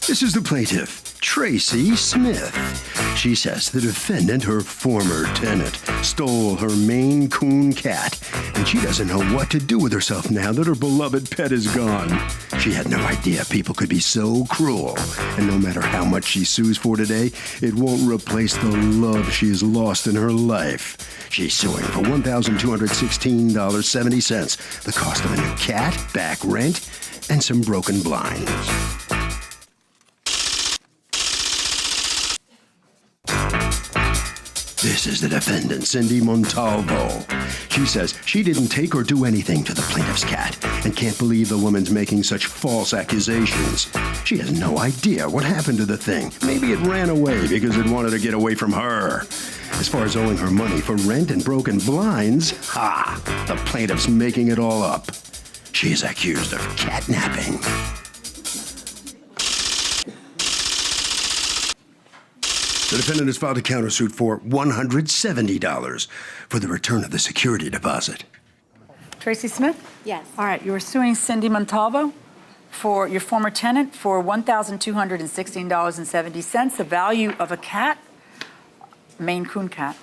This is the plaintiff, Tracy Smith. She says the defendant, her former tenant, stole her Maine Coon cat, and she doesn't know what to do with herself now that her beloved pet is gone. She had no idea people could be so cruel, and no matter how much she sues for today, it won't replace the love she has lost in her life. She's suing for $1,216.70, the cost of a new cat, back rent, and some broken blinds. This is the defendant, Cindy Montalvo. She says she didn't take or do anything to the plaintiff's cat and can't believe the woman's making such false accusations. She has no idea what happened to the thing. Maybe it ran away because it wanted to get away from her. As far as owing her money for rent and broken blinds, the plaintiff's making it all up. She is accused of catnapping. The defendant has filed a countersuit for $170 for the return of the security deposit. Tracy Smith? Yes. All right, you are suing Cindy Montalvo for your former tenant for $1,216.70, the value of a cat, Maine Coon cat,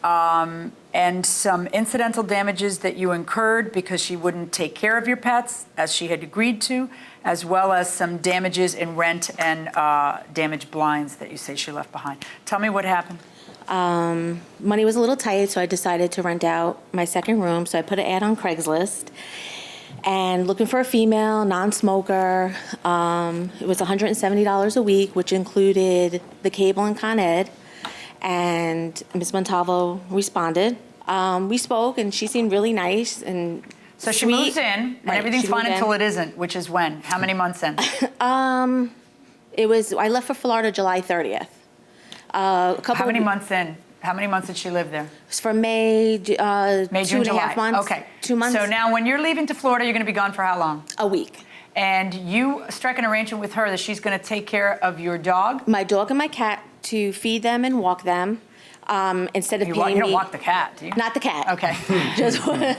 and some incidental damages that you incurred because she wouldn't take care of your pets as she had agreed to, as well as some damages in rent and damaged blinds that you say she left behind. Tell me what happened. Money was a little tight, so I decided to rent out my second room. So I put an ad on Craigslist and looking for a female, non-smoker. It was $170 a week, which included the cable and Con Ed. And Ms. Montalvo responded. We spoke, and she seemed really nice and So she sweet. moves in, and Right, everything's she fine moved in. until it isn't, which is when? How many months in? I left for Florida July 30th. How many months in? How many months did she live there? It's for May, May, June, 2.5 July. months. Okay. 2 months. So now when you're leaving to Florida, you're going to be gone for how long? A week. And you strike an arrangement with her that she's going to take care of your dog? My dog and my cat to feed them and walk them. Instead of paying You don't me. walk the cat, do you? Not the cat. Okay. just I don't know.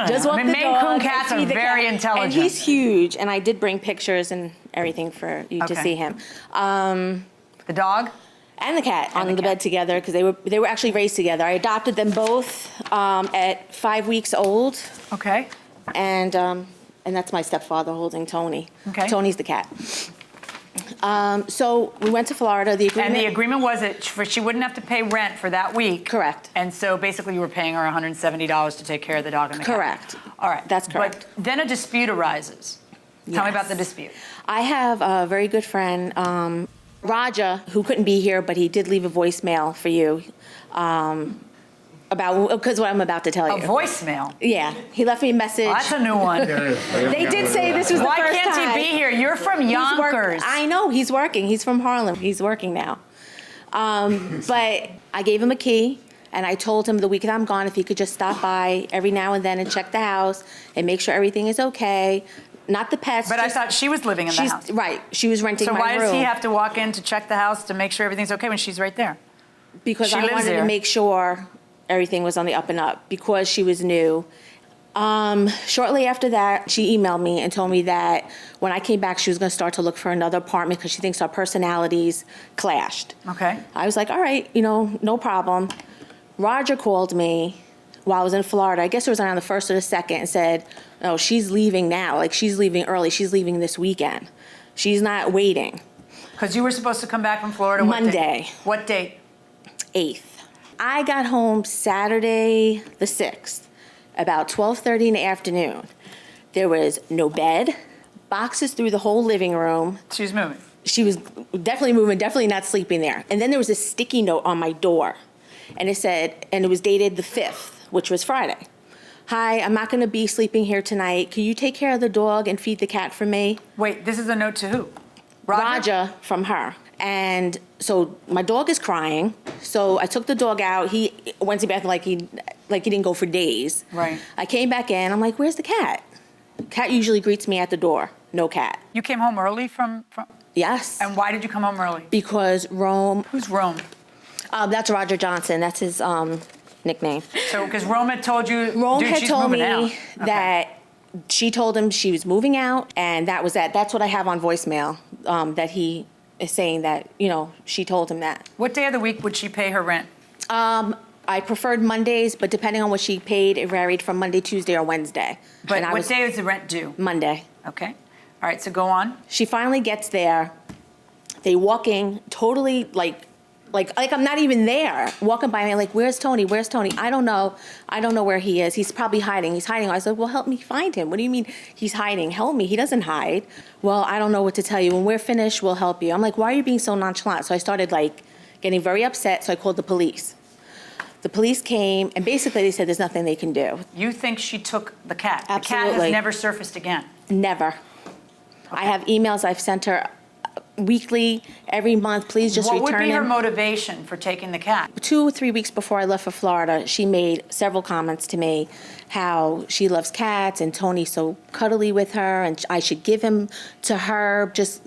just walk I mean, the Maine dog Coon and cats are feed the very cat. intelligent. And he's huge. And I did bring pictures and everything for you to Okay. see him. The dog? And the cat And on the the cat. bed together because they were actually raised together. I adopted them both at 5 weeks old, Okay. and that's my stepfather holding Tony. Okay. Tony's the cat. So we went to Florida. The agreement. And the agreement was that she wouldn't have to pay rent for that week. Correct. And so basically you were paying her $170 to take care of the dog and the cat. Correct. All right. That's correct. But then a dispute arises. Tell me Yes. about the dispute. I have a very good friend, Raja, who couldn't be here, but he did leave a voicemail for you because what I'm about to tell A you. voicemail? Yeah, he left me a message. Well, that's a new one. They did say this was Why the first can't time. he be here? You're from He's Yonkers. I know, he's working. He's from Harlem. He's working now. But I gave him a key, and I told him the week that I'm gone, if he could just stop by every now and then and check the house and make sure everything is okay. Not the pets. But I thought she was living in the house. Right, she was renting So my why room. does he have to walk in to check the house to make sure everything's okay when she's right there? Because She I lives wanted there. to make sure everything was on the up and up because she was new. Shortly after that, she emailed me and told me that when I came back, she was going to start to look for another apartment because she thinks our personalities clashed. Okay. I was like, all right, no problem. Roger called me while I was in Florida. I guess it was around the 1st or the 2nd and said, no, she's leaving now. Like, she's leaving early. She's leaving this weekend. She's not waiting. Because you were supposed to come back from Florida what Monday. date? What date? 8th. I got home Saturday the 6th, about 12:30 in the afternoon. There was no bed, boxes through the whole living room. She was moving. She was definitely moving, definitely not sleeping there. And then there was a sticky note on my door. And it said, and it was dated the 5th, which was Friday. Hi, I'm not going to be sleeping here tonight. Can you take care of the dog and feed the cat for me? Wait, this is a note to who? Raja from her. And so my dog is crying. So I took the dog out. He went to bed like he didn't go for days. Right. I came back in. I'm like, where's the cat? Cat usually greets me at the door. No cat. You came home early from Yes. and why did you come home early? Because Rome, Who's Rome? that's Roger Johnson. That's his nickname. So, because Rome had told you, Rome dude, had she's told moving me out. Okay. that she told him she was moving out, and that was that. That's what I have on voicemail, that he is saying that, she told him that. What day of the week would she pay her rent? I preferred Mondays, but depending on what she paid, it varied from Monday, Tuesday, or Wednesday. But And I what was day is the rent due? Monday. Okay. All right, so go on. She finally gets there. They walking totally like I'm not even there. Walking by me like, where's Tony? Where's Tony? I don't know where he is. He's probably hiding. He's hiding. I said, well, help me find him. What do you mean he's hiding? Help me. He doesn't hide. Well, I don't know what to tell you. When we're finished, we'll help you. I'm like, why are you being so nonchalant? So I started getting very upset. So I called the police. The police came, and basically they said there's nothing they can do. You think she took the cat? The cat Absolutely. has never surfaced again. Never. I have emails I've sent her weekly, every month. Please just return him. What would be her motivation for taking the cat? 2 or 3 weeks before I left for Florida, she made several comments to me how she loves cats and Tony's so cuddly with her and I should give him to her. Just,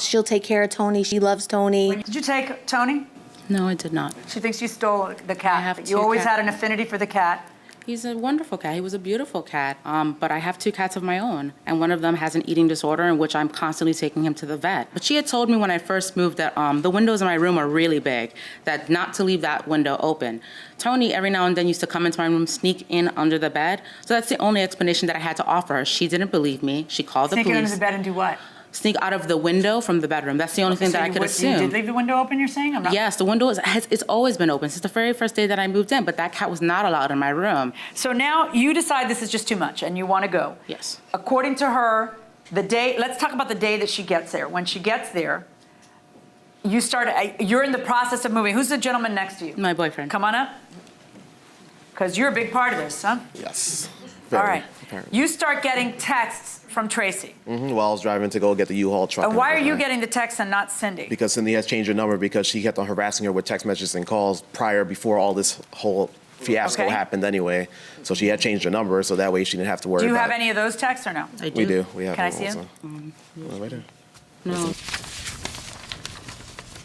she'll take care of Tony. She loves Tony. Did you take Tony? No, I did not. She thinks you stole the cat. I have but two you always cats. had an affinity for the cat. He's a wonderful cat. He was a beautiful cat. But I have 2 cats of my own, and one of them has an eating disorder in which I'm constantly taking him to the vet. But she had told me when I first moved that the windows in my room are really big, that not to leave that window open. Tony every now and then used to come into my room, sneak in under the bed. So that's the only explanation that I had to offer her. She didn't believe me. She called the Sneak police. under the bed and do what? Sneak out of the window from the bedroom. That's the only thing that I could assume. You did leave the window open, you're saying? Yes, the window it's always been open since the very first day that I moved in, but that cat was not allowed in my room. So now you decide this is just too much and you want to go. Yes. According to her, let's talk about the day that she gets there. When she gets there, you're in the process of moving. Who's the gentleman next to you? My boyfriend. Come on up. Because you're a big part of this, huh? Yes. All right. You start getting texts from Tracy. While I was driving to go get the U-Haul truck. And why are you getting the text and not Cindy? Because Cindy has changed her number because she kept on harassing her with text messages and calls before all this whole fiasco Okay. happened anyway. So she had changed her number so that way she didn't have to worry Do you about have it. any of those texts or no? I do. We do. We have Can I them see also. them? Right there. No.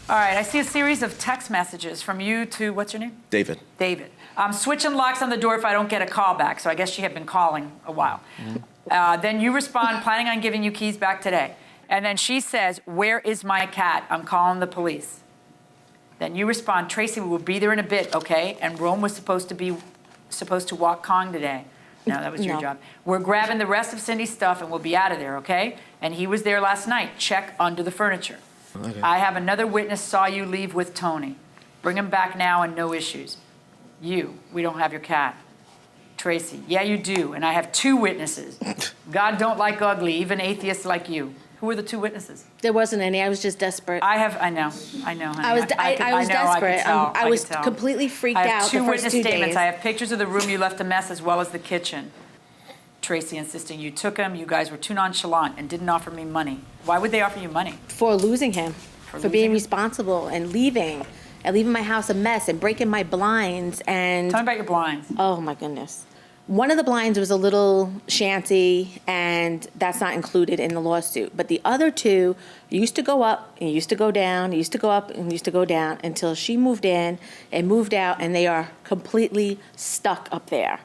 All right, I see a series of text messages from you to, what's your name? David. David. I'm switching locks on the door if I don't get a call back, so I guess she had been calling a while. Then you respond, planning on giving you keys back today. And then she says, where is my cat? I'm calling the police. Then you respond, Tracy, we will be there in a bit, okay? And Rome was supposed to walk Kong today. No, that was your No. job. We're grabbing the rest of Cindy's stuff and we'll be out of there, okay? And he was there last night. Check under the furniture. Okay. I have another witness saw you leave with Tony. Bring him back now and no issues. We don't have your cat. Tracy, yeah, you do. And I have 2 witnesses. God don't like ugly, even atheists like you. Who are the 2 witnesses? There wasn't any. I was just desperate. I know, honey. I was desperate. I was completely freaked I out have the 2 first witness 2 statements. days. I have pictures of the room you left a mess as well as the kitchen. Tracy insisting you took him. You guys were too nonchalant and didn't offer me money. Why would they offer you money? For losing him, for losing being him? responsible and leaving my house a mess and breaking my blinds and Tell me about your blinds. oh my goodness. One of the blinds was a little shanty and that's not included in the lawsuit. But the other 2 used to go up and used to go down, used to go up and used to go down until she moved in and moved out and they are completely stuck up there.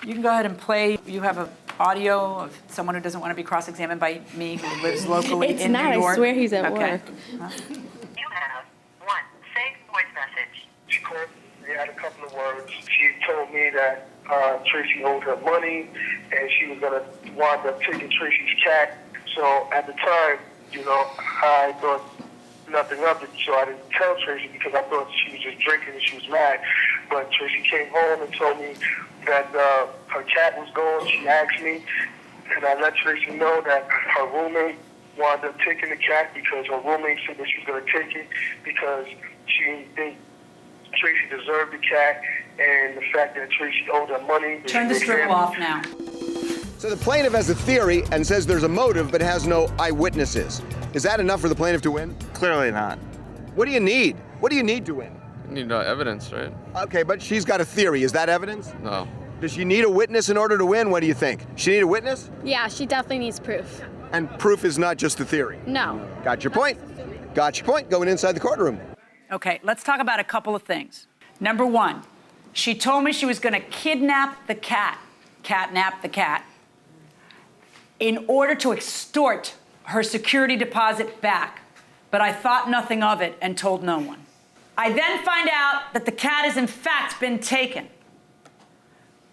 You can go ahead and play. You have an audio of someone who doesn't want to be cross-examined by me who lives locally It's in not. New York. I swear he's at Okay. work. You have 1 saved voice message. She called me, we had a couple of words. She told me that Tracy owed her money and she was going to wind up taking Tracy's cat. So at the time, I thought nothing of it. So I didn't tell Tracy because I thought she was just drinking and she was mad. But Tracy came home and told me that her cat was gone. She asked me, and I let Tracy know that her roommate wound up taking the cat because her roommate said that she was going to take it because she didn't think Tracy deserved the cat, and the fact that Tracy owed her money. Turn the strip off now. So the plaintiff has a theory and says there's a motive but has no eyewitnesses. Is that enough for the plaintiff to win? Clearly not. What do you need? What do you need to win? You need evidence, right? Okay, but she's got a theory. Is that evidence? No. Does she need a witness in order to win? What do you think? She need a witness? Yeah, she definitely needs proof. And proof is not just a theory. No. Got your point. Got your point. Going inside the courtroom. Okay, let's talk about a couple of things. Number 1, she told me she was going to catnap the cat, in order to extort her security deposit back but I thought nothing of it and told no one. I then find out that the cat has in fact been taken.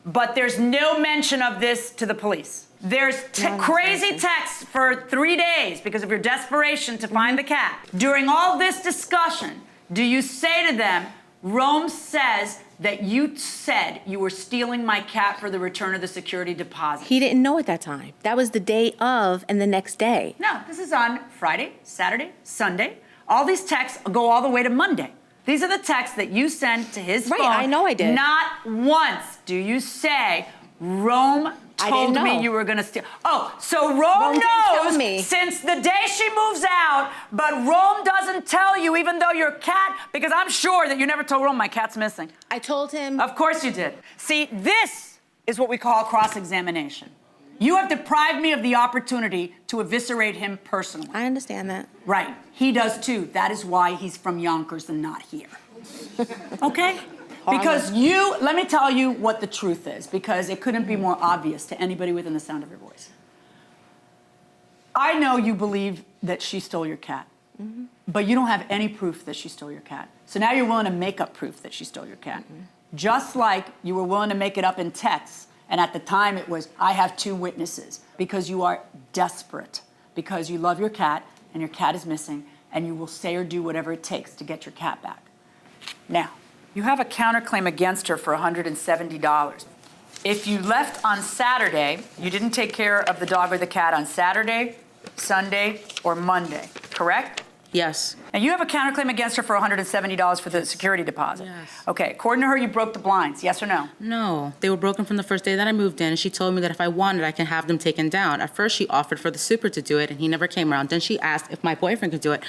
But there's no mention of this to the police. There's crazy texts for 3 days because of your desperation to find the cat. During all this discussion, do you say to them, Rome says that you said you were stealing my cat for the return of the security deposit? He didn't know at that time. That was the day of and the next day. No, this is on Friday, Saturday, Sunday. All these texts go all the way to Monday. These are the texts that you sent to his phone. Right, I know I did. Not once do you say, Rome told me you were going to steal. Oh, so Rome didn't tell knows me. since the day she moves out, but Rome doesn't tell you, even though your cat, because I'm sure that you never told Rome my cat's missing. I told him. Of course you did. See, this is what we call cross-examination. You have deprived me of the opportunity to eviscerate him personally. I understand that. Right. He does too. That is why he's from Yonkers and not here. Okay? Because let me tell you what the truth is, because it couldn't be more obvious to anybody within the sound of your voice. I know you believe that she stole your cat, but you don't have any proof that she stole your cat. So now you're willing to make up proof that she stole your cat. Just like you were willing to make it up in texts. And at the time it was, I have 2 witnesses, because you are desperate, because you love your cat and your cat is missing, and you will say or do whatever it takes to get your cat back. Now, you have a counterclaim against her for $170. If you left on Saturday, you didn't take care of the dog or the cat on Saturday, Sunday, or Monday, correct? Yes. And you have a counterclaim against her for $170 for the security deposit. Yes. Okay, according to her, you broke the blinds, yes or no? No, they were broken from the first day that I moved in, and she told me that if I wanted, I can have them taken down. At first, she offered for the super to do it, and he never came around. Then she asked if my boyfriend could do it.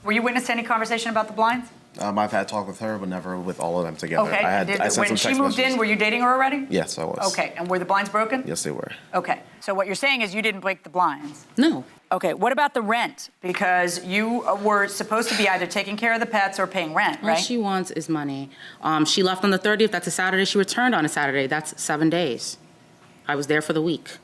Were you witness to any conversation about the blinds? I've had talk with her, but never with all of them together. Okay. I sent When some she text moved messages. in, were you dating her already? Yes, I was. Okay, and were the blinds broken? Yes, they were. Okay, so what you're saying is you didn't break the blinds. No. Okay, what about the rent? Because you were supposed to be either taking care of the pets or paying rent, All right? she wants is money. She left on the 30th. That's a Saturday. She returned on a Saturday. That's 7 days. I was there for the week.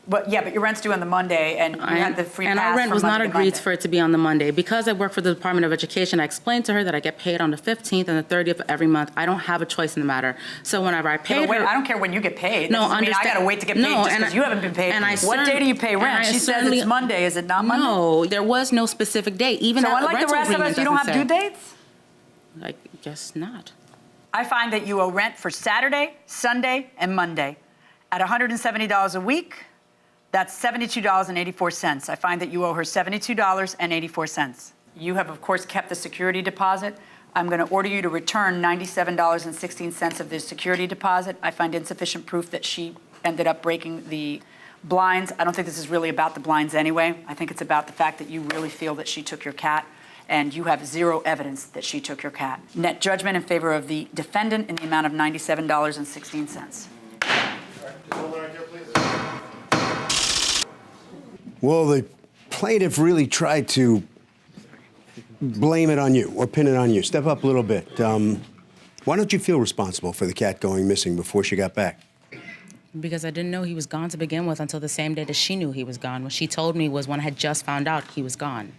But your rent's due on the Monday, and you had the free pass. And our rent from was not Monday to agreed Monday. for it to be on the Monday. Because I work for the Department of Education, I explained to her that I get paid on the 15th and the 30th of every month. I don't have a choice in the matter. So whenever I Yeah, paid but wait, her... I don't care when you get paid. No, That doesn't mean I understand- gotta wait to get paid No, just and because you haven't been paid. and I What day do you pay and rent? I She says certainly- it's Monday. Is it not Monday? No, there was no specific date. Even So our unlike the rental rest of us, agreement you don't have doesn't due say. dates? I guess not. I find that you owe rent for Saturday, Sunday, and Monday at $170 a week. That's $72.84. I find that you owe her $72.84. You have, of course, kept the security deposit. I'm going to order you to return $97.16 of the security deposit. I find insufficient proof that she ended up breaking the blinds. I don't think this is really about the blinds anyway. I think it's about the fact that you really feel that she took your cat, and you have zero evidence that she took your cat. Net judgment in favor of the defendant in the amount of $97.16. Well, the plaintiff really tried to blame it on you or pin it on you. Step up a little bit. Why don't you feel responsible for the cat going missing before she got back? Because I didn't know he was gone to begin with until the same day that she knew he was gone. What she told me was when I had just found out he was gone.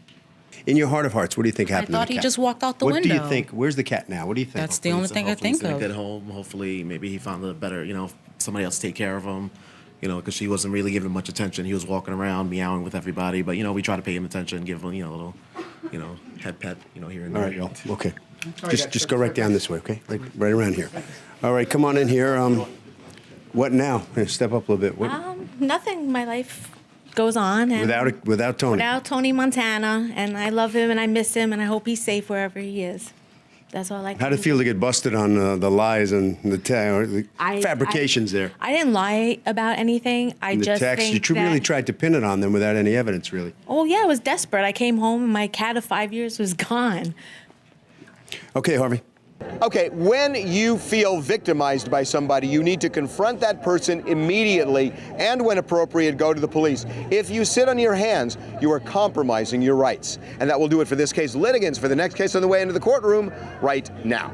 In your heart of hearts, what do you think happened to the cat? thought he just walked out the What do you window. think? Where's the cat now? What do you think? That's the only thing I Hopefully he's think in a of. good home. Hopefully, maybe he found a better, somebody else to take care of him. Because she wasn't really giving him much attention. He was walking around, meowing with everybody. But, we try to pay him attention, give him, a little, head pet, here and All there. right, okay. Just go right down this way, okay? Right around here. All right, come on in here. What now? Step up a little bit. What, Nothing. My life goes on. And without Tony? Without Tony Montana, and I love him, and I miss him, and I hope he's safe wherever he is. That's all I can. How'd it feel to get busted on the lies and the fabrications there? I didn't lie about anything. I And the just text, think you that, really tried to pin it on them without any evidence, really. Oh, yeah, I was desperate. I came home, and my cat of 5 years was gone. Okay, Harvey. Okay, when you feel victimized by somebody, you need to confront that person immediately and, when appropriate, go to the police. If you sit on your hands, you are compromising your rights. And that will do it for this case. Litigants for the next case on the way into the courtroom right now.